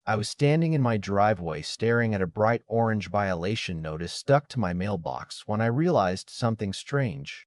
I was standing in my driveway staring at a bright orange violation notice stuck to my mailbox when I realized something strange.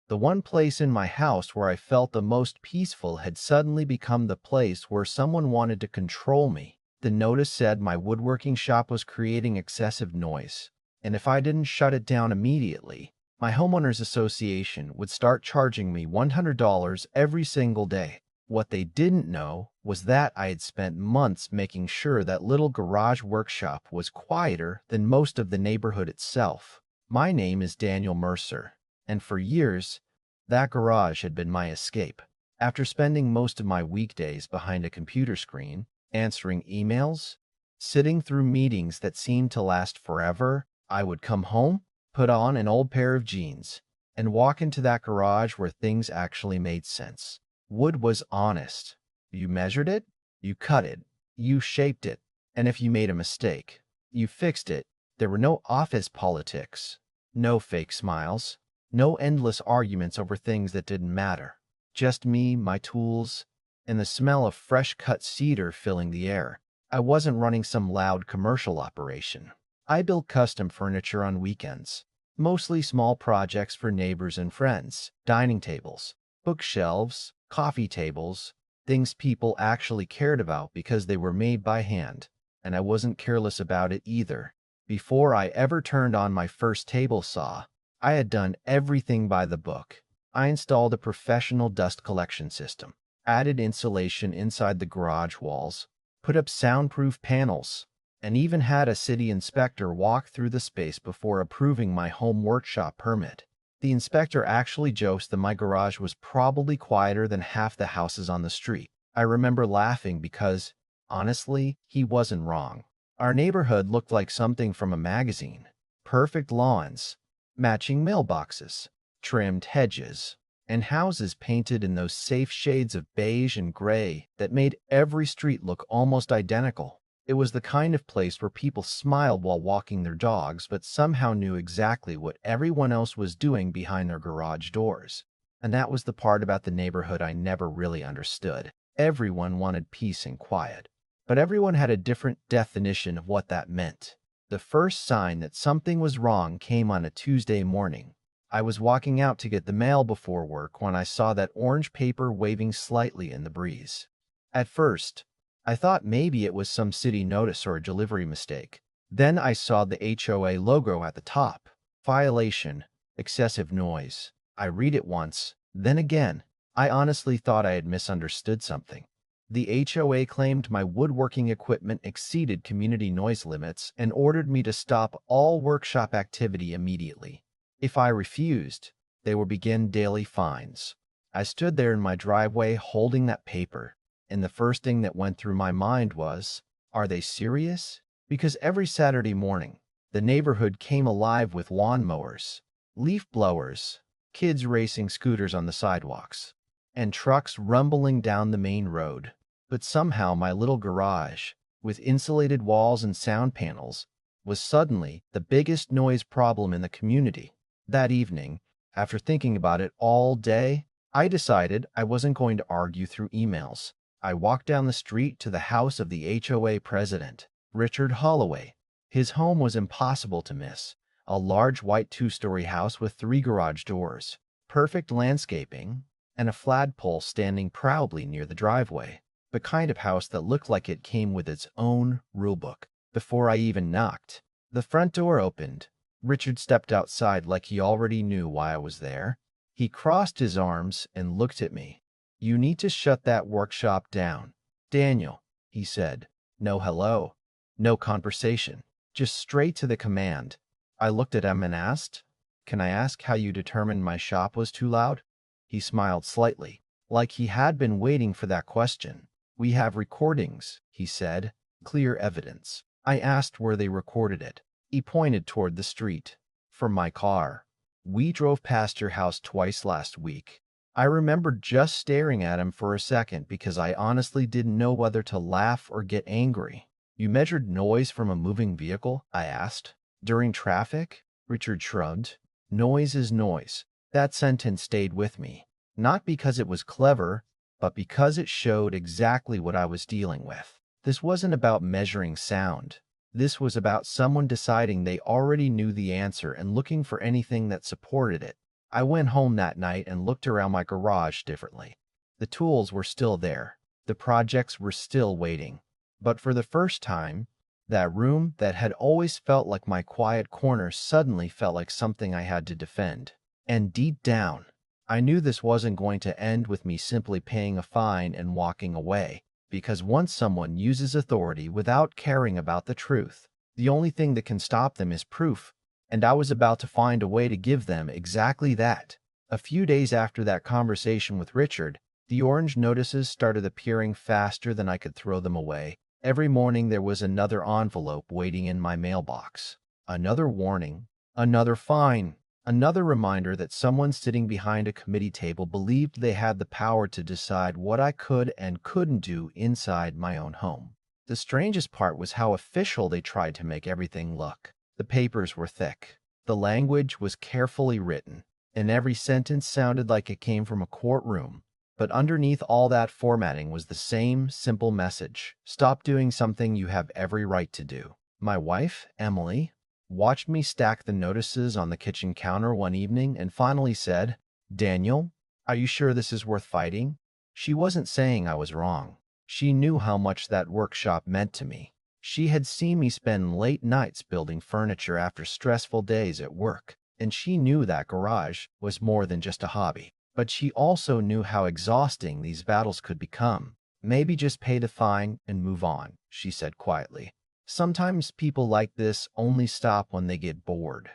The one place in my house where I felt the most peaceful had suddenly become the place where someone wanted to control me. The notice said my woodworking shop was creating excessive noise, and if I didn't shut it down immediately, my homeowners association would start charging me $100 every single day. What they didn't know was that I had spent months making sure that little garage workshop was quieter than most of the neighborhood itself. My name is Daniel Mercer, and for years, that garage had been my escape. After spending most of my weekdays behind a computer screen, answering emails, sitting through meetings that seemed to last forever, I would come home, put on an old pair of jeans, and walk into that garage where things actually made sense. Wood was honest. You measured it, you cut it, you shaped it, and if you made a mistake, you fixed it. There were no office politics, no fake smiles, no endless arguments over things that didn't matter. Just me, my tools, and the smell of fresh-cut cedar filling the air. I wasn't running some loud commercial operation. I built custom furniture on weekends, mostly small projects for neighbors and friends, dining tables, bookshelves, coffee tables, things people actually cared about because they were made by hand, and I wasn't careless about it either. Before I ever turned on my first table saw, I had done everything by the book. I installed a professional dust collection system, added insulation inside the garage walls, put up soundproof panels, and even had a city inspector walk through the space before approving my home workshop permit. The inspector actually joked that my garage was probably quieter than half the houses on the street. I remember laughing because, honestly, he wasn't wrong. Our neighborhood looked like something from a magazine. Perfect lawns, matching mailboxes, trimmed hedges, and houses painted in those safe shades of beige and gray that made every street look almost identical. It was the kind of place where people smiled while walking their dogs but somehow knew exactly what everyone else was doing behind their garage doors. And that was the part about the neighborhood I never really understood. Everyone wanted peace and quiet, but everyone had a different definition of what that meant. The first sign that something was wrong came on a Tuesday morning. I was walking out to get the mail before work when I saw that orange paper waving slightly in the breeze. At first, I thought maybe it was some city notice or a delivery mistake. Then I saw the HOA logo at the top. Violation, excessive noise. I read it once, then again. I honestly thought I had misunderstood something. The HOA claimed my woodworking equipment exceeded community noise limits and ordered me to stop all workshop activity immediately. If I refused, they would begin daily fines. I stood there in my driveway holding that paper, and the first thing that went through my mind was, are they serious? Because every Saturday morning, the neighborhood came alive with lawnmowers, leaf blowers, kids racing scooters on the sidewalks, and trucks rumbling down the main road. But somehow my little garage, with insulated walls and sound panels, was suddenly the biggest noise problem in the community. That evening, after thinking about it all day, I decided I wasn't going to argue through emails. I walked down the street to the house of the HOA president, Richard Holloway. His home was impossible to miss, a large white two-story house with 3 garage doors, perfect landscaping, and a flagpole standing proudly near the driveway. The kind of house that looked like it came with its own rulebook. Before I even knocked, the front door opened. Richard stepped outside like he already knew why I was there. He crossed his arms and looked at me. "You need to shut that workshop down, Daniel," he said. No hello, no conversation, just straight to the command. I looked at him and asked, "Can I ask how you determined my shop was too loud?" He smiled slightly, like he had been waiting for that question. "We have recordings," he said, "clear evidence." I asked where they recorded it. He pointed toward the street. "From my car. We drove past your house twice last week." I remembered just staring at him for a second because I honestly didn't know whether to laugh or get angry. "You measured noise from a moving vehicle?" I asked. "During traffic?" Richard shrugged. "Noise is noise." That sentence stayed with me, not because it was clever, but because it showed exactly what I was dealing with. This wasn't about measuring sound. This was about someone deciding they already knew the answer and looking for anything that supported it. I went home that night and looked around my garage differently. The tools were still there. The projects were still waiting. But for the first time, that room that had always felt like my quiet corner suddenly felt like something I had to defend. And deep down, I knew this wasn't going to end with me simply paying a fine and walking away. Because once someone uses authority without caring about the truth, the only thing that can stop them is proof. And I was about to find a way to give them exactly that. A few days after that conversation with Richard, the orange notices started appearing faster than I could throw them away. Every morning there was another envelope waiting in my mailbox. Another warning, another fine, another reminder that someone sitting behind a committee table believed they had the power to decide what I could and couldn't do inside my own home. The strangest part was how official they tried to make everything look. The papers were thick. The language was carefully written, and every sentence sounded like it came from a courtroom. But underneath all that formatting was the same simple message: stop doing something you have every right to do. My wife, Emily, watched me stack the notices on the kitchen counter one evening and finally said, "Daniel, are you sure this is worth fighting?" She wasn't saying I was wrong. She knew how much that workshop meant to me. She had seen me spend late nights building furniture after stressful days at work, and she knew that garage was more than just a hobby. But she also knew how exhausting these battles could become. "Maybe just pay the fine and move on," she said quietly. Sometimes people like this only stop when they get bored.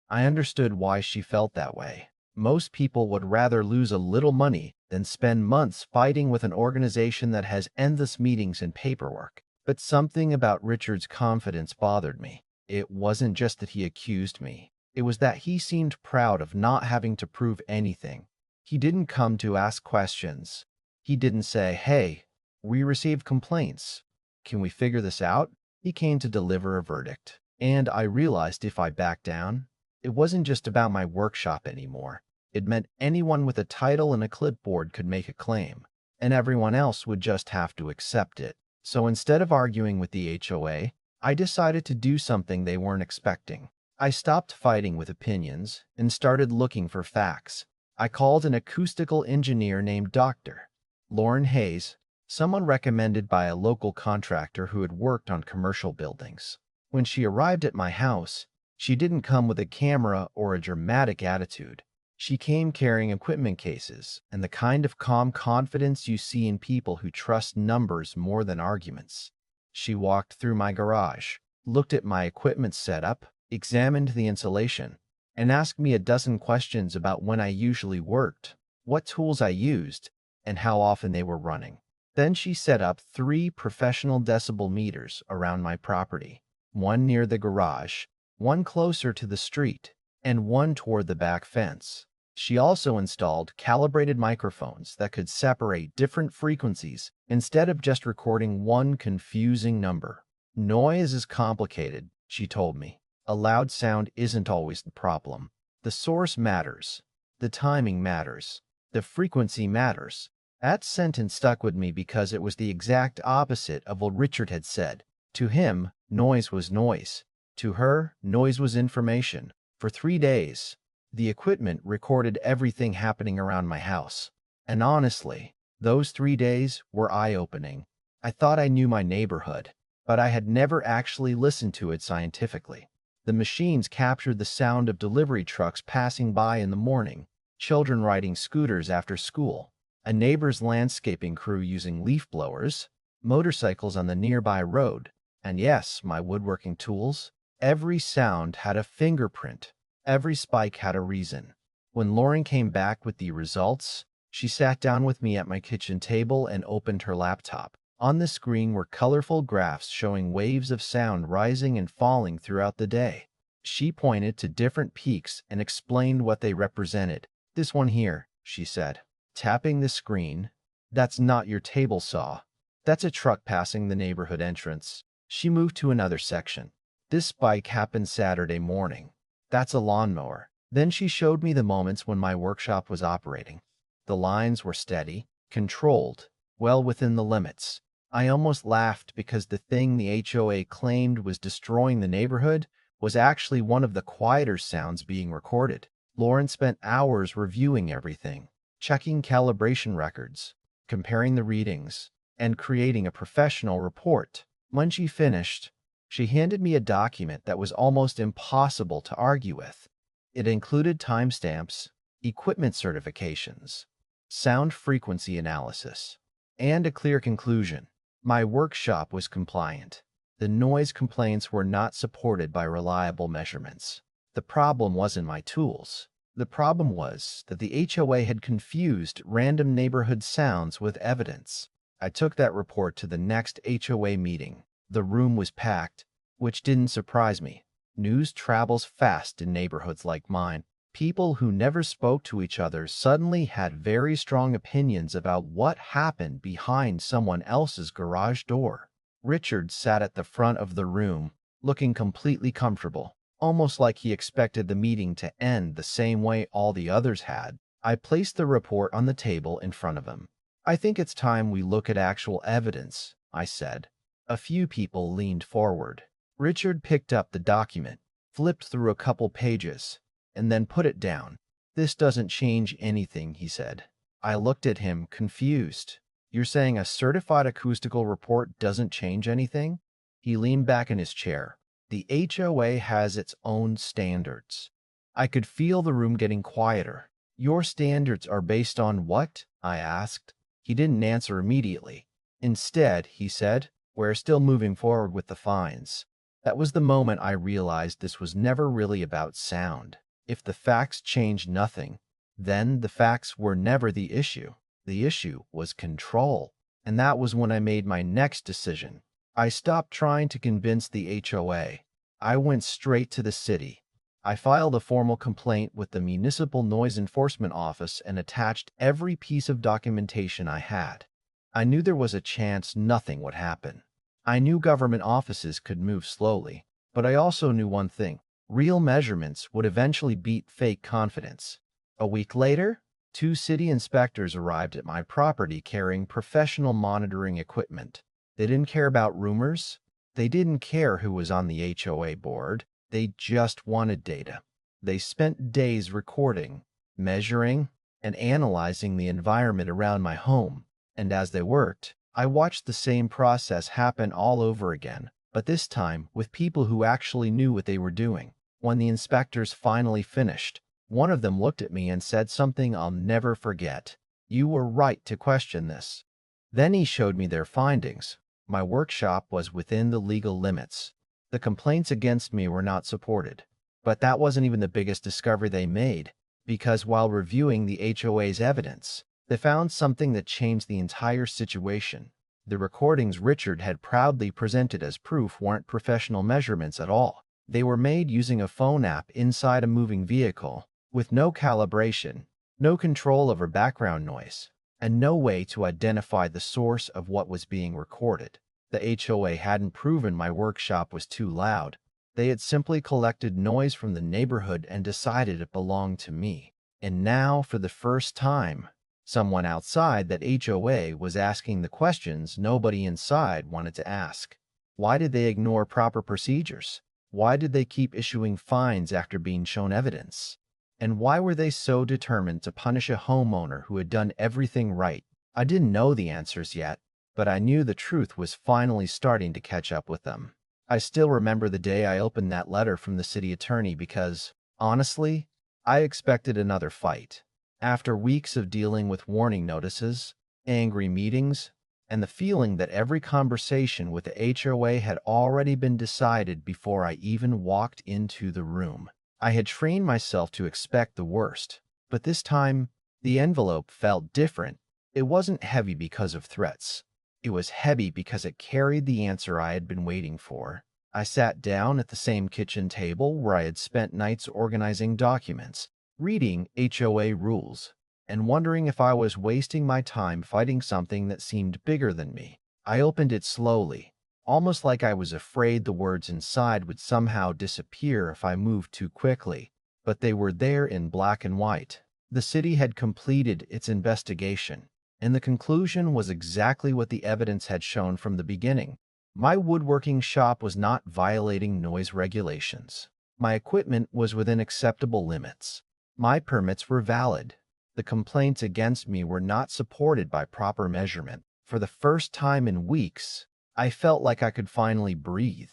I understood why she felt that way. Most people would rather lose a little money than spend months fighting with an organization that has endless meetings and paperwork. But something about Richard's confidence bothered me. It wasn't just that he accused me. It was that he seemed proud of not having to prove anything. He didn't come to ask questions. He didn't say, "Hey, we received complaints. Can we figure this out?" He came to deliver a verdict. And I realized if I backed down, it wasn't just about my workshop anymore. It meant anyone with a title and a clipboard could make a claim, and everyone else would just have to accept it. So instead of arguing with the HOA, I decided to do something they weren't expecting. I stopped fighting with opinions and started looking for facts. I called an acoustical engineer named Dr. Lauren Hayes, someone recommended by a local contractor who had worked on commercial buildings. When she arrived at my house, she didn't come with a camera or a dramatic attitude. She came carrying equipment cases and the kind of calm confidence you see in people who trust numbers more than arguments. She walked through my garage, looked at my equipment setup, examined the insulation, and asked me a dozen questions about when I usually worked, what tools I used, and how often they were running. Then she set up 3 professional decibel meters around my property, one near the garage, one closer to the street, and one toward the back fence. She also installed calibrated microphones that could separate different frequencies instead of just recording one confusing number. "Noise is complicated," she told me. "A loud sound isn't always the problem. The source matters. The timing matters. The frequency matters." That sentence stuck with me because it was the exact opposite of what Richard had said. To him, noise was noise. To her, noise was information. For 3 days, the equipment recorded everything happening around my house. And honestly, those 3 days were eye-opening. I thought I knew my neighborhood, but I had never actually listened to it scientifically. The machines captured the sound of delivery trucks passing by in the morning, children riding scooters after school, a neighbor's landscaping crew using leaf blowers, motorcycles on the nearby road, and yes, my woodworking tools. Every sound had a fingerprint. Every spike had a reason. When Lauren came back with the results, she sat down with me at my kitchen table and opened her laptop. On the screen were colorful graphs showing waves of sound rising and falling throughout the day. She pointed to different peaks and explained what they represented. "This one here," she said, tapping the screen. "That's not your table saw. That's a truck passing the neighborhood entrance." She moved to another section. "This spike happened Saturday morning. That's a lawnmower." Then she showed me the moments when my workshop was operating. The lines were steady, controlled, well within the limits. I almost laughed because the thing the HOA claimed was destroying the neighborhood was actually one of the quieter sounds being recorded. Lauren spent hours reviewing everything, checking calibration records, comparing the readings, and creating a professional report. When she finished, she handed me a document that was almost impossible to argue with. It included timestamps, equipment certifications, sound frequency analysis, and a clear conclusion. My workshop was compliant. The noise complaints were not supported by reliable measurements. The problem wasn't my tools. The problem was that the HOA had confused random neighborhood sounds with evidence. I took that report to the next HOA meeting. The room was packed, which didn't surprise me. News travels fast in neighborhoods like mine. People who never spoke to each other suddenly had very strong opinions about what happened behind someone else's garage door. Richard sat at the front of the room, looking completely comfortable, almost like he expected the meeting to end the same way all the others had. I placed the report on the table in front of him. "I think it's time we look at actual evidence," I said. A few people leaned forward. Richard picked up the document, flipped through a couple pages, and then put it down. "This doesn't change anything," he said. I looked at him, confused. "You're saying a certified acoustical report doesn't change anything?" He leaned back in his chair. "The HOA has its own standards." I could feel the room getting quieter. "Your standards are based on what?" I asked. He didn't answer immediately. Instead, he said, "We're still moving forward with the fines." That was the moment I realized this was never really about sound. If the facts changed nothing, then the facts were never the issue. The issue was control. And that was when I made my next decision. I stopped trying to convince the HOA. I went straight to the city. I filed a formal complaint with the Municipal Noise Enforcement Office and attached every piece of documentation I had. I knew there was a chance nothing would happen. I knew government offices could move slowly, but I also knew one thing. Real measurements would eventually beat fake confidence. A week later, 2 city inspectors arrived at my property carrying professional monitoring equipment. They didn't care about rumors. They didn't care who was on the HOA board. They just wanted data. They spent days recording, measuring, and analyzing the environment around my home. And as they worked, I watched the same process happen all over again, but this time with people who actually knew what they were doing. When the inspectors finally finished, one of them looked at me and said something I'll never forget. "You were right to question this." Then he showed me their findings. My workshop was within the legal limits. The complaints against me were not supported. But that wasn't even the biggest discovery they made, because while reviewing the HOA's evidence, they found something that changed the entire situation. The recordings Richard had proudly presented as proof weren't professional measurements at all. They were made using a phone app inside a moving vehicle, with no calibration, no control over background noise, and no way to identify the source of what was being recorded. The HOA hadn't proven my workshop was too loud. They had simply collected noise from the neighborhood and decided it belonged to me. And now, for the first time, someone outside that HOA was asking the questions nobody inside wanted to ask. Why did they ignore proper procedures? Why did they keep issuing fines after being shown evidence? And why were they so determined to punish a homeowner who had done everything right? I didn't know the answers yet, but I knew the truth was finally starting to catch up with them. I still remember the day I opened that letter from the city attorney because, honestly, I expected another fight. After weeks of dealing with warning notices, angry meetings, and the feeling that every conversation with the HOA had already been decided before I even walked into the room, I had trained myself to expect the worst. But this time, the envelope felt different. It wasn't heavy because of threats. It was heavy because it carried the answer I had been waiting for. I sat down at the same kitchen table where I had spent nights organizing documents, reading HOA rules, and wondering if I was wasting my time fighting something that seemed bigger than me. I opened it slowly, almost like I was afraid the words inside would somehow disappear if I moved too quickly, but they were there in black and white. The city had completed its investigation. and the conclusion was exactly what the evidence had shown from the beginning. My woodworking shop was not violating noise regulations. My equipment was within acceptable limits. My permits were valid. The complaints against me were not supported by proper measurement. For the first time in weeks, I felt like I could finally breathe.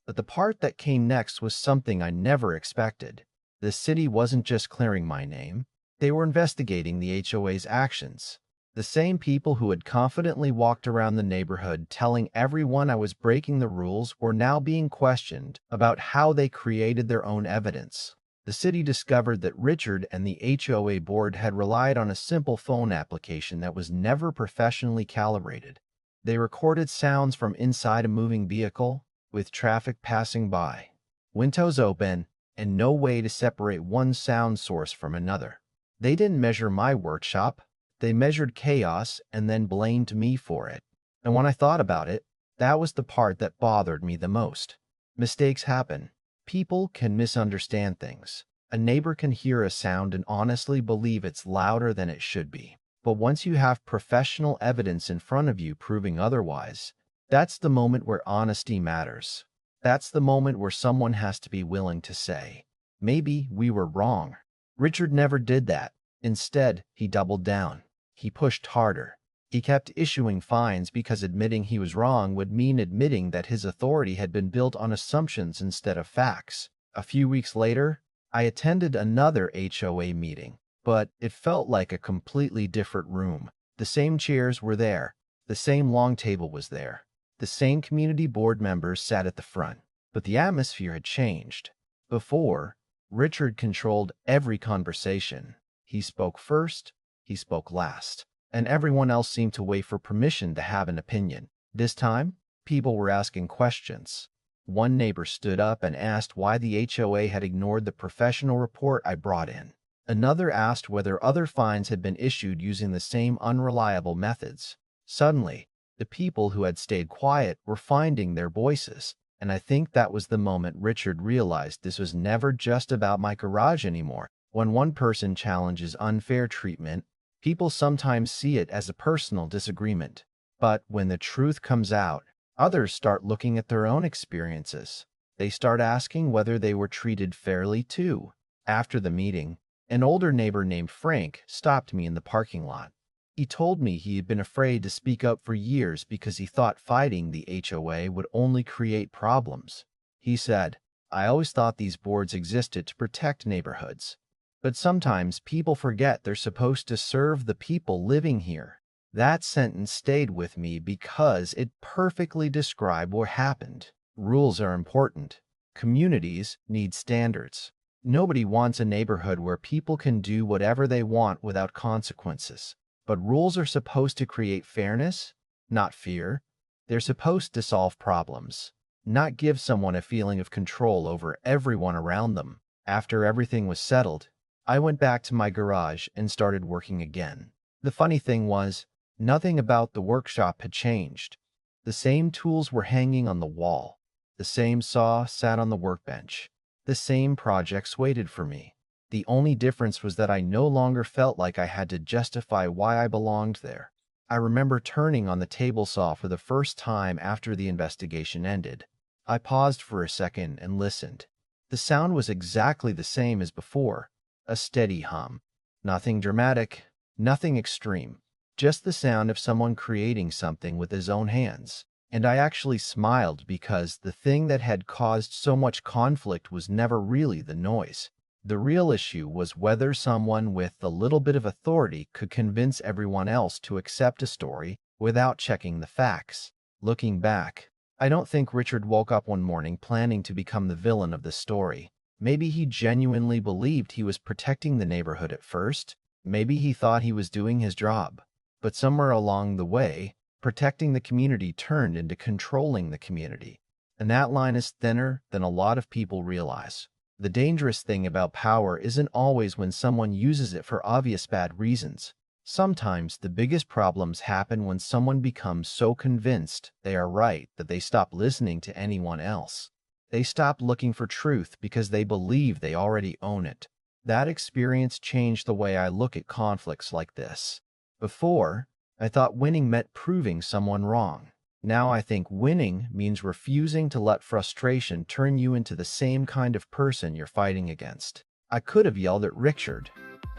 But the part that came next was something I never expected. The city wasn't just clearing my name. They were investigating the HOA's actions. The same people who had confidently walked around the neighborhood telling everyone I was breaking the rules were now being questioned about how they created their own evidence. The city discovered that Richard and the HOA board had relied on a simple phone application that was never professionally calibrated. They recorded sounds from inside a moving vehicle, with traffic passing by, windows open, and no way to separate one sound source from another. They didn't measure my workshop. They measured chaos and then blamed me for it. And when I thought about it, that was the part that bothered me the most. Mistakes happen. People can misunderstand things. A neighbor can hear a sound and honestly believe it's louder than it should be. But once you have professional evidence in front of you proving otherwise, that's the moment where honesty matters. That's the moment where someone has to be willing to say, maybe we were wrong. Richard never did that. Instead, he doubled down. He pushed harder. He kept issuing fines because admitting he was wrong would mean admitting that his authority had been built on assumptions instead of facts. A few weeks later, I attended another HOA meeting, but it felt like a completely different room. The same chairs were there. The same long table was there. The same community board members sat at the front. But the atmosphere had changed. Before, Richard controlled every conversation. He spoke first, he spoke last, and everyone else seemed to wait for permission to have an opinion. This time, people were asking questions. One neighbor stood up and asked why the HOA had ignored the professional report I brought in. Another asked whether other fines had been issued using the same unreliable methods. Suddenly, the people who had stayed quiet were finding their voices, and I think that was the moment Richard realized this was never just about my garage anymore. When one person challenges unfair treatment, people sometimes see it as a personal disagreement. But when the truth comes out, others start looking at their own experiences. They start asking whether they were treated fairly too. After the meeting, an older neighbor named Frank stopped me in the parking lot. He told me he had been afraid to speak up for years because he thought fighting the HOA would only create problems. He said, "I always thought these boards existed to protect neighborhoods. But sometimes people forget they're supposed to serve the people living here." That sentence stayed with me because it perfectly described what happened. Rules are important. Communities need standards. Nobody wants a neighborhood where people can do whatever they want without consequences. But rules are supposed to create fairness, not fear. They're supposed to solve problems, not give someone a feeling of control over everyone around them. After everything was settled, I went back to my garage and started working again. The funny thing was, nothing about the workshop had changed. The same tools were hanging on the wall. The same saw sat on the workbench. The same projects waited for me. The only difference was that I no longer felt like I had to justify why I belonged there. I remember turning on the table saw for the first time after the investigation ended. I paused for a second and listened. The sound was exactly the same as before. A steady hum. Nothing dramatic, nothing extreme. Just the sound of someone creating something with his own hands. And I actually smiled because the thing that had caused so much conflict was never really the noise. The real issue was whether someone with a little bit of authority could convince everyone else to accept a story without checking the facts. Looking back, I don't think Richard woke up one morning planning to become the villain of the story. Maybe he genuinely believed he was protecting the neighborhood at first. Maybe he thought he was doing his job. But somewhere along the way, protecting the community turned into controlling the community. And that line is thinner than a lot of people realize. The dangerous thing about power isn't always when someone uses it for obvious bad reasons. Sometimes the biggest problems happen when someone becomes so convinced they are right that they stop listening to anyone else. They stop looking for truth because they believe they already own it. That experience changed the way I look at conflicts like this. Before, I thought winning meant proving someone wrong. Now I think winning means refusing to let frustration turn you into the same kind of person you're fighting against. I could have yelled at Richard.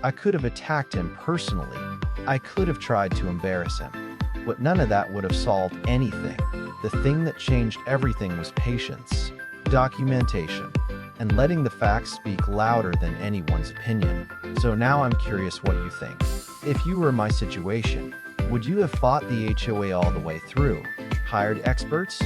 I could have attacked him personally. I could have tried to embarrass him. But none of that would have solved anything. The thing that changed everything was patience, documentation, and letting the facts speak louder than anyone's opinion. So now I'm curious what you think. If you were in my situation, would you have fought the HOA all the way through, hired experts,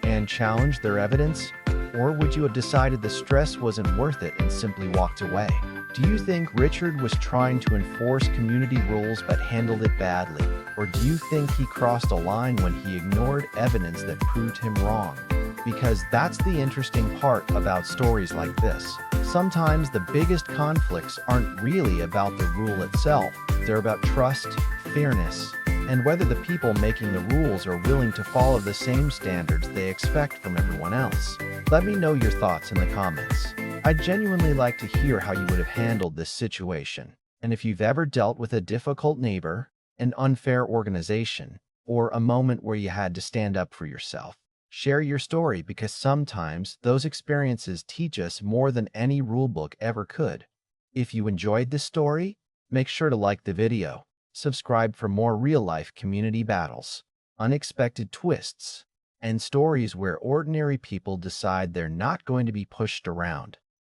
and challenged their evidence? Or would you have decided the stress wasn't worth it and simply walked away? Do you think Richard was trying to enforce community rules but handled it badly? Or do you think he crossed a line when he ignored evidence that proved him wrong? Because that's the interesting part about stories like this. Sometimes the biggest conflicts aren't really about the rule itself. They're about trust, fairness, and whether the people making the rules are willing to follow the same standards they expect from everyone else. Let me know your thoughts in the comments. I'd genuinely like to hear how you would have handled this situation. And if you've ever dealt with a difficult neighbor, an unfair organization, or a moment where you had to stand up for yourself, share your story because sometimes those experiences teach us more than any rulebook ever could. If you enjoyed this story, make sure to like the video, subscribe for more real-life community battles, unexpected twists, and stories where ordinary people decide they're not going to be pushed around.